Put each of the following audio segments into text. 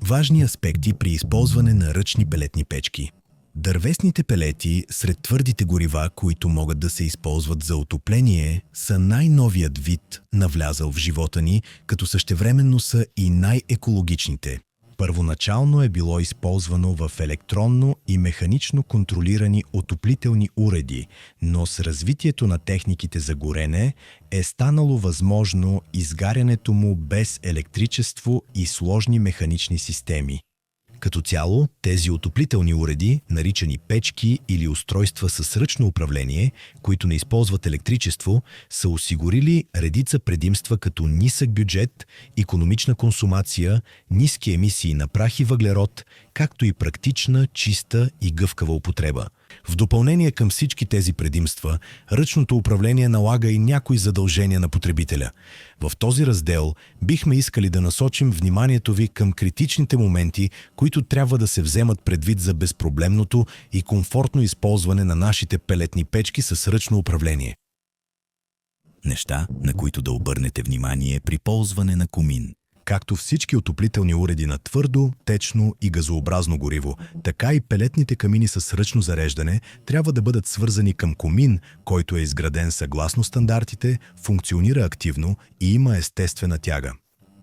Важни аспекти при използване на ръчни пелетни печки. Дървесните пелети, сред твърдите горива, които могат да се използват за отопление, са най-новият вид, навлязъл в живота ни, като същевременно са и най-екологичните. Първоначално е било използвано в електронно и механично контролирани отоплителни уреди, но с развитието на техниките за горене е станало възможно изгарянето му без електричество и сложни механични системи. Като цяло, тези отоплителни уреди, наричани печки или устройства с ръчно управление, които не използват електричество, са осигурили редица предимства като нисък бюджет, икономична консумация, ниски емисии на прах и въглерод, както и практична, чиста и гъвкава употреба. В допълнение към всички тези предимства, ръчното управление налага и някои задължения на потребителя. В този раздел бихме искали да насочим вниманието ви към критичните моменти, които трябва да се вземат предвид за безпроблемното и комфортно използване на нашите пелетни печки с ръчно управление. Неща, на които да обърнете внимание при ползване на комин. Както всички отоплителни уреди на твърдо, течно и газообразно гориво, така и пелетните камини с ръчно зареждане трябва да бъдат свързани към комин, който е изграден съгласно стандартите, функционира активно и има естествена тяга.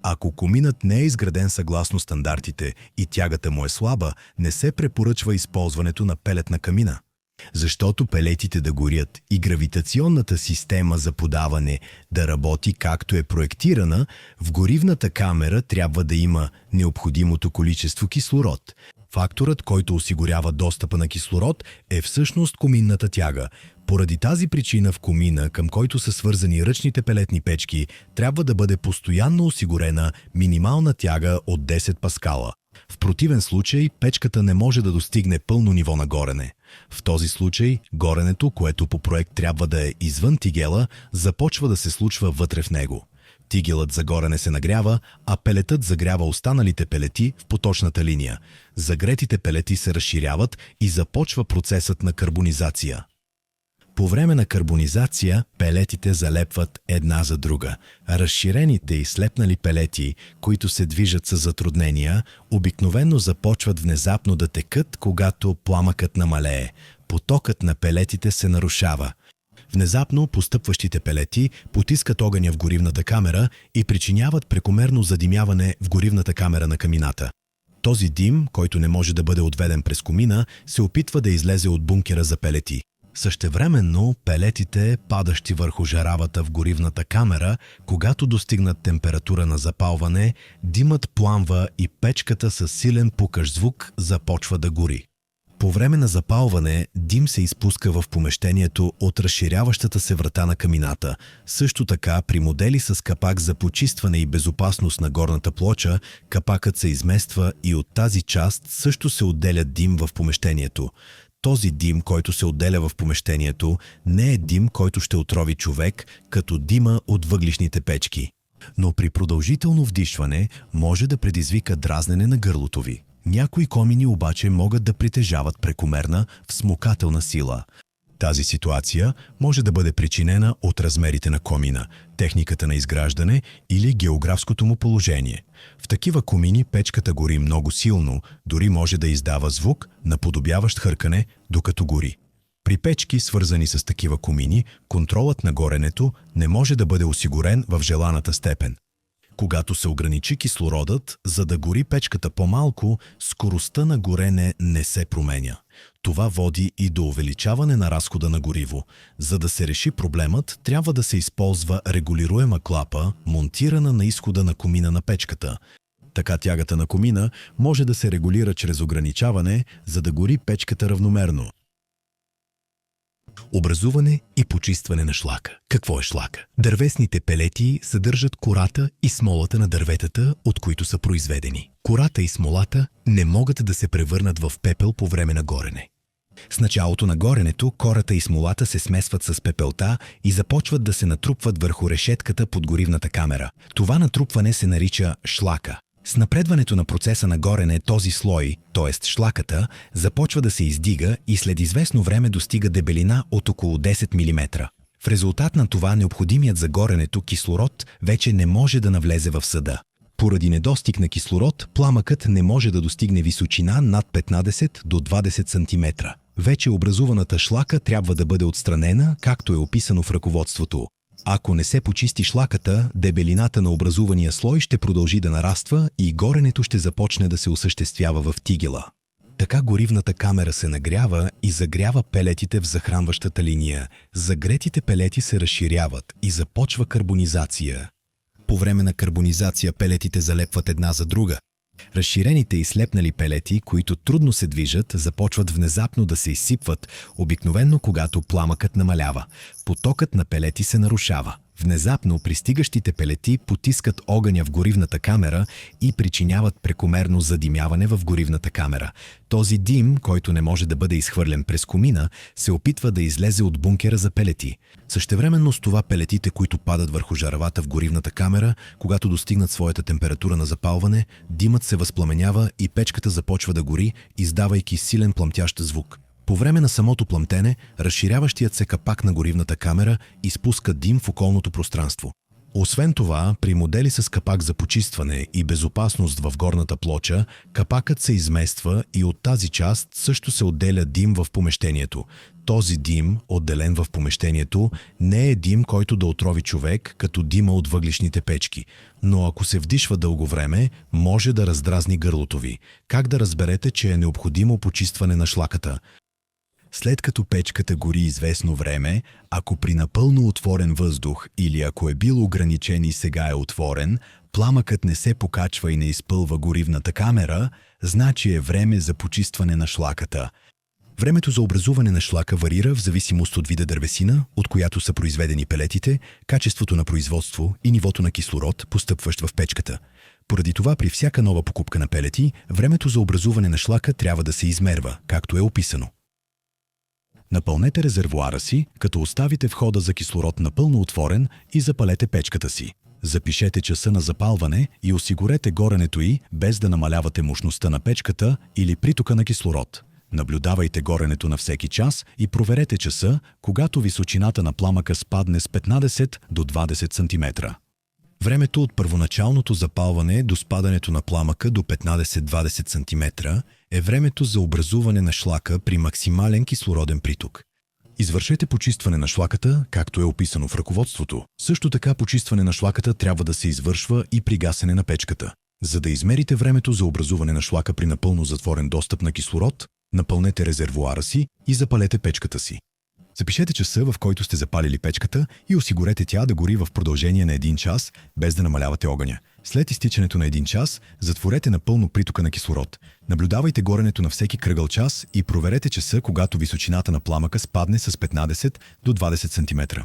Ако коминът не е изграден съгласно стандартите и тягата му е слаба, не се препоръчва използването на пелетна камина. Защото пелетите да горят и гравитационната система за подаване да работи както е проектирана, в горивната камера трябва да има необходимото количество кислород. Факторът, който осигурява достъпа на кислород, е всъщност коминната тяга. Поради тази причина в комина, към който са свързани ръчните пелетни печки, трябва да бъде постоянно осигурена минимална тяга от 10 паскала. В противен случай печката не може да достигне пълно ниво на горене. В този случай горенето, което по проект трябва да е извън тигела, започва да се случва вътре в него. Тигелът за горене се нагрява, а пелетът загрява останалите пелети в поточната линия. Загретите пелети се разширяват и започва процесът на карбонизация. По време на карбонизация пелетите залепват една за друга. Разширените и слепнали пелети, които се движат с затруднения, обикновено започват внезапно да текат, когато пламъкът намалее. Потокът на пелетите се нарушава. Внезапно постъпващите пелети потискат огъня в горивната камера и причиняват прекомерно задимяване в горивната камера на камината. Този дим, който не може да бъде отведен през комина, се опитва да излезе от бункера за пелети. Същевременно пелетите, падащи върху жаравата в горивната камера, когато достигнат температура на запалване, димът пламва и печката със силен пукащ звук започва да гори. По време на запалване дим се изпуска в помещението от разширяващата се врата на камината. Също така при модели с капак за почистване и безопасност на горната плоча, капакът се измества и от тази част също се отделя дим в помещението. Този дим, който се отделя в помещението, не е дим, който ще отрови човек, като дима от въглищните печки. Но при продължително вдишване може да предизвика дразнене на гърлото ви. Някои комини обаче могат да притежават прекомерна всмукателна сила. Тази ситуация може да бъде причинена от размерите на комина, техниката на изграждане или географското му положение. В такива комини печката гори много силно, дори може да издава звук, наподобяващ хъркане, докато гори. При печки, свързани с такива комини, контролът на горенето не може да бъде осигурен в желаната степен. Когато се ограничи кислородът, за да гори печката по-малко, скоростта на горене не се променя. Това води и до увеличаване на разхода на гориво. За да се реши проблемът, трябва да се използва регулируема клапа, монтирана на изхода на комина на печката. Така тягата на комина може да се регулира чрез ограничаване, за да гори печката равномерно. Образуване и почистване на шлака. Какво е шлака? Дървесните пелети съдържат кората и смолата на дърветата, от които са произведени. Кората и смолата не могат да се превърнат в пепел по време на горене. С началото на горенето кората и смолата се смесват с пепелта и започват да се натрупват върху решетката под горивната камера. Това натрупване се нарича шлака. С напредването на процеса на горене този слой, т.е. шлаката, започва да се издига и след известно време достига дебелина от около 10 мм. В резултат на това необходимият за горенето кислород вече не може да навлезе в съда. Поради недостиг на кислород, пламъкът не може да достигне височина над 15 до 20 см. Вече образуваната шлака трябва да бъде отстранена, както е описано в ръководството. Ако не се почисти шлаката, дебелината на образувания слой ще продължи да нараства и горенето ще започне да се осъществява в тигела. Така горивната камера се нагрява и загрява пелетите в захранващата линия. Загретите пелети се разширяват и започва карбонизация. По време на карбонизация пелетите залепват една за друга. Разширените и слепнали пелети, които трудно се движат, започват внезапно да се изсипват, обикновенно когато пламъкът намалява. Потокът на пелети се нарушава. Внезапно пристигащите пелети потискат огъня в горивната камера и причиняват прекомерно задимяване в горивната камера. Този дим, който не може да бъде изхвърлен през комина, се опитва да излезе от бункера за пелети. Същевременно с това пелетите, които падат върху жаравата в горивната камера, когато достигнат своята температура на запалване, димът се възпламенява и печката започва да гори, издавайки силен пламтящ звук. По време на самото пламтене, разширяващият се капак на горивната камера изпуска дим в околното пространство. Освен това, при модели с капак за почистване и безопасност в горната плоча, капакът се измества и от тази част също се отделя дим в помещението. Този дим, отделен в помещението, не е дим, който да отрови човек, като дима от въглищните печки. Но ако се вдишва дълго време, може да раздразни гърлото ви. Как да разберете, че е необходимо почистване на шлаката? След като печката гори известно време, ако при напълно отворен въздух или ако е бил ограничен и сега е отворен, пламъкът не се покачва и не изпълва горивната камера, значи е време за почистване на шлаката. Времето за образуване на шлака варира в зависимост от вида дървесина, от която са произведени пелетите, качеството на производство и нивото на кислород, постъпващ в печката. Поради това при всяка нова покупка на пелети, времето за образуване на шлака трябва да се измерва, както е описано. Напълнете резервоара си, като оставите входа за кислород напълно отворен и запалете печката си. Запишете часа на запалване и осигурете горенето й, без да намалявате мощността на печката или притока на кислород. Наблюдавайте горенето на всеки час и проверете часа, когато височината на пламъка спадне с 15 до 20 см. Времето от първоначалното запалване до спадането на пламъка до 15-20 см е времето за образуване на шлака при максимален кислороден приток. Извършете почистване на шлаката, както е описано в ръководството. Също така почистване на шлаката трябва да се извършва и при гасене на печката. За да измерите времето за образуване на шлака при напълно затворен достъп на кислород, напълнете резервоара си и запалете печката си. Запишете часа, в който сте запалили печката и осигурете тя да гори в продължение на 1 час, без да намалявате огъня. След изтичането на 1 час, затворете напълно притока на кислород. Наблюдавайте горенето на всеки кръгъл час и проверете часа, когато височината на пламъка спадне с 15 до 20 см.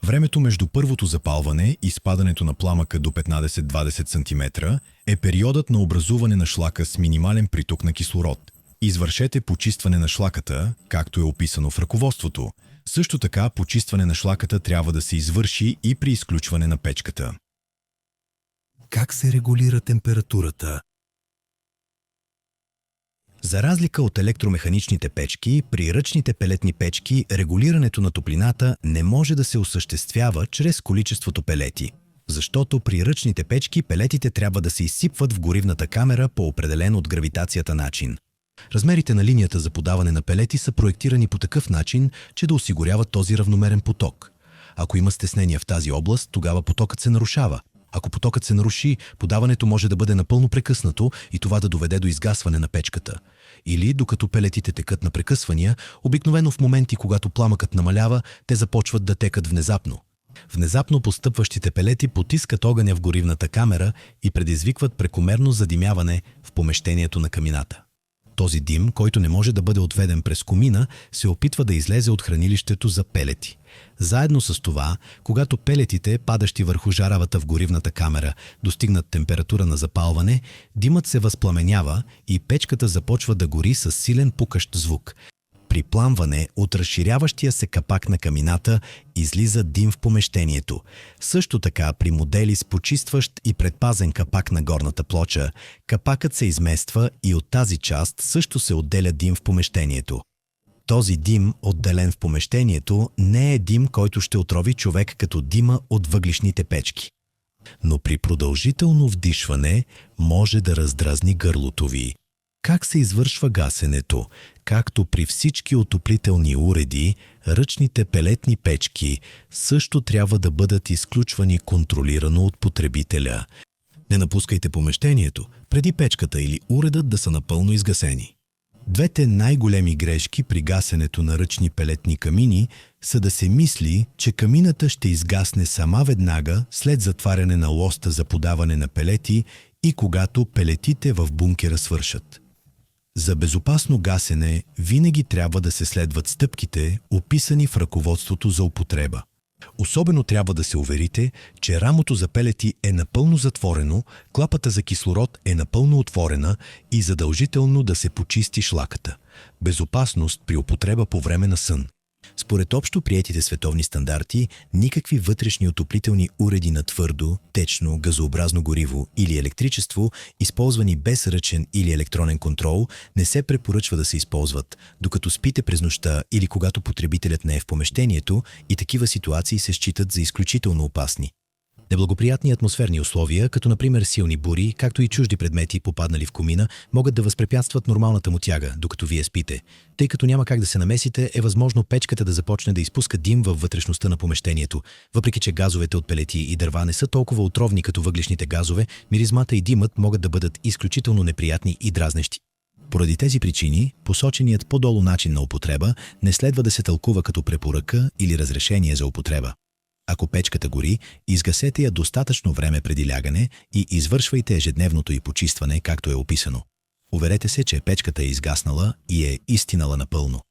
Времето между първото запалване и спадането на пламъка до 15-20 см е периодът на образуване на шлака с минимален приток на кислород. Извършете почистване на шлаката, както е описано в ръководството. Също така, почистване на шлаката трябва да се извърши и при изключване на печката. Как се регулира температурата? За разлика от електромеханичните печки, при ръчните пелетни печки регулирането на топлината не може да се осъществява чрез количеството пелети, защото при ръчните печки пелетите трябва да се изсипват в горивната камера по определен от гравитацията начин. Размерите на линията за подаване на пелети са проектирани по такъв начин, че да осигуряват този равномерен поток. Ако има стеснения в тази област, тогава потокът се нарушава. Ако потокът се наруши, подаването може да бъде напълно прекъснато и това да доведе до изгасване на печката. Или, докато пелетите текат на прекъсвания, обикновено в моменти, когато пламъкът намалява, те започват да текат внезапно. Внезапно постъпващите пелети потискат огъня в горивната камера и предизвикват прекомерно задимяване в помещението на камината. Този дим, който не може да бъде отведен през комина, се опитва да излезе от хранилището за пелети. Заедно с това, когато пелетите, падащи върху жаравата в горивната камера, достигнат температура на запалване, димът се възпламенява и печката започва да гори с силен пукащ звук. При пламване от разширяващия се капак на камината излиза дим в помещението. Също така при модели с почистващ и предпазен капак на горната плоча, капакът се измества и от тази част също се отделя дим в помещението. Този дим, отделен в помещението, не е дим, който ще отрови човек като дима от въглищните печки. но при продължително вдишване може да раздразни гърлото ви. Как се извършва гасенето? Както при всички отоплителни уреди, ръчните пелетни печки също трябва да бъдат изключвани контролирано от потребителя. Не напускайте помещението, преди печката или уредът да са напълно изгасени. Двете най-големи грешки при гасенето на ръчни пелетни камини са да се мисли, че камината ще изгасне сама веднага след затваряне на лоста за подаване на пелети и когато пелетите в бункера свършат. За безопасно гасене винаги трябва да се следват стъпките, описани в ръководството за употреба. Особено трябва да се уверите, че рамото за пелети е напълно затворено, клапата за кислород е напълно отворена и задължително да се почисти шлаката. Безопасност при употреба по време на сън. Според общо приетите световни стандарти, никакви вътрешни отоплителни уреди на твърдо, течно, газообразно гориво или електричество, използвани без ръчен или електронен контрол, не се препоръчва да се използват, докато спите през нощта или когато потребителят не е в помещението, и такива ситуации се считат за изключително опасни. Неблагоприятни атмосферни условия, като например силни бури, както и чужди предмети, попаднали в комина, могат да възпрепятстват нормалната му тяга, докато вие спите. Тъй като няма как да се намесите, е възможно печката да започне да изпуска дим във вътрешността на помещението. Въпреки че газовете от пелети и дърва не са толкова отровни като въглищните газове, миризмата и димът могат да бъдат изключително неприятни и дразнещи. Поради тези причини, посоченият по-долу начин на употреба не следва да се тълкува като препоръка или разрешение за употреба. Ако печката гори, изгасете я достатъчно време преди лягане и извършвайте ежедневното й почистване, както е описано. Уверете се, че печката е изгаснала и е изтинала напълно.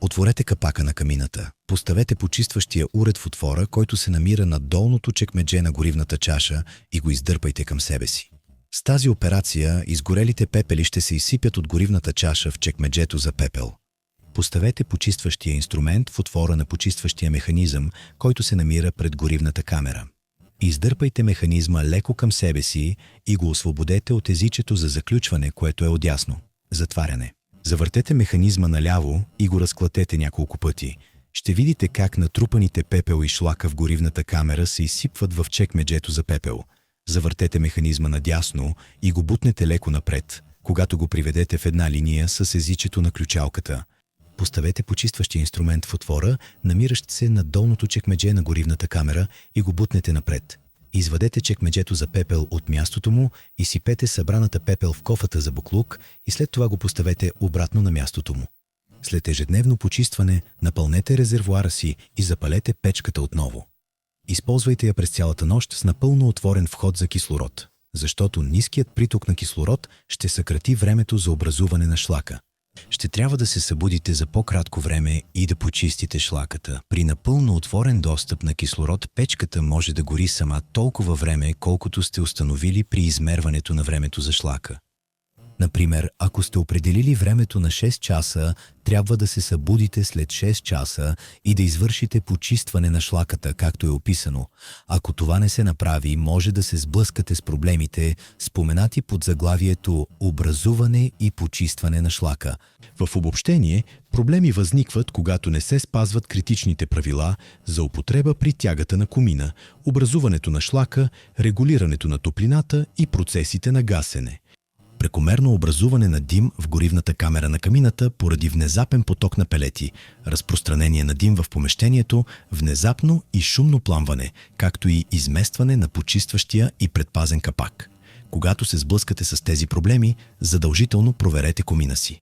Отворете капака на камината. Поставете почистващия уред в отвора, който се намира на долното чекмедже на горивната чаша, и го издърпайте към себе си. С тази операция изгорелите пепели ще се изсипят от горивната чаша в чекмеджето за пепел. Поставете почистващия инструмент в отвора на почистващия механизъм, който се намира пред горивната камера. Издърпайте механизма леко към себе си и го освободете от езичето за заключване, което е отдясно – затваряне. Завъртете механизма наляво и го разклатете няколко пъти. Ще видите как натрупаните пепел и шлака в горивната камера се изсипват в чекмеджето за пепел. Завъртете механизма надясно и го бутнете леко напред, когато го приведете в една линия с езичето на ключалката. Поставете почистващия инструмент в отвора, намиращ се на долното чекмедже на горивната камера, и го бутнете напред. Извадете чекмеджето за пепел от мястото му и сипете събраната пепел в кофата за боклук и след това го поставете обратно на мястото му. След ежедневно почистване напълнете резервоара си и запалете печката отново. Използвайте я през цялата нощ с напълно отворен вход за кислород, защото ниският приток на кислород ще съкрати времето за образуване на шлака. Ще трябва да се събудите за по-кратко време и да почистите шлаката. При напълно отворен достъп на кислород печката може да гори сама толкова време, колкото сте установили при измерването на времето за шлака. Например, ако сте определили времето на 6 часа, трябва да се събудите след 6 часа и да извършите почистване на шлаката, както е описано. Ако това не се направи, може да се сблъскате с проблемите, споменати под заглавието «Образуване и почистване на шлака». В обобщение, проблеми възникват, когато не се спазват критичните правила за употреба при тягата на комина, образуването на шлака, регулирането на топлината и процесите на гасене. Прекомерно образуване на дим в горивната камера на камината поради внезапен поток на пелети, разпространение на дим в помещението, внезапно и шумно пламване, както и изместване на почистващия и предпазен капак. Когато се сблъскате с тези проблеми, задължително проверете комина си.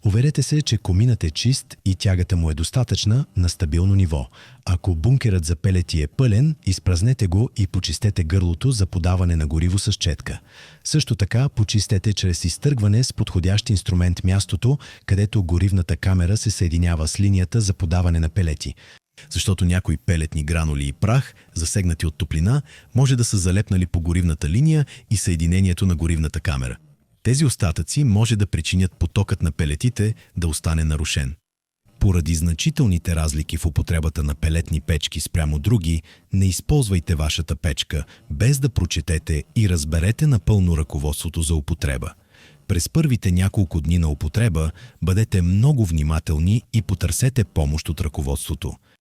Уверете се, че коминът е чист и тягата му е достатъчна на стабилно ниво. Ако бункерът за пелети е пълен, изпразнете го и почистете гърлото за подаване на гориво с четка. Също така почистете чрез изтъргване с подходящ инструмент мястото, където горивната камера се съединява с линията за подаване на пелети. Защото някои пелетни гранули и прах, засегнати от топлина, може да са залепнали по горивната линия и съединението на горивната камера. Тези остатъци може да причинят потокът на пелетите да остане нарушен. Поради значителните разлики в употребата на пелетни печки спрямо други, не използвайте вашата печка, без да прочетете и разберете напълно ръководството за употреба. През първите няколко дни на употреба бъдете много внимателни и потърсете помощ от ръководството.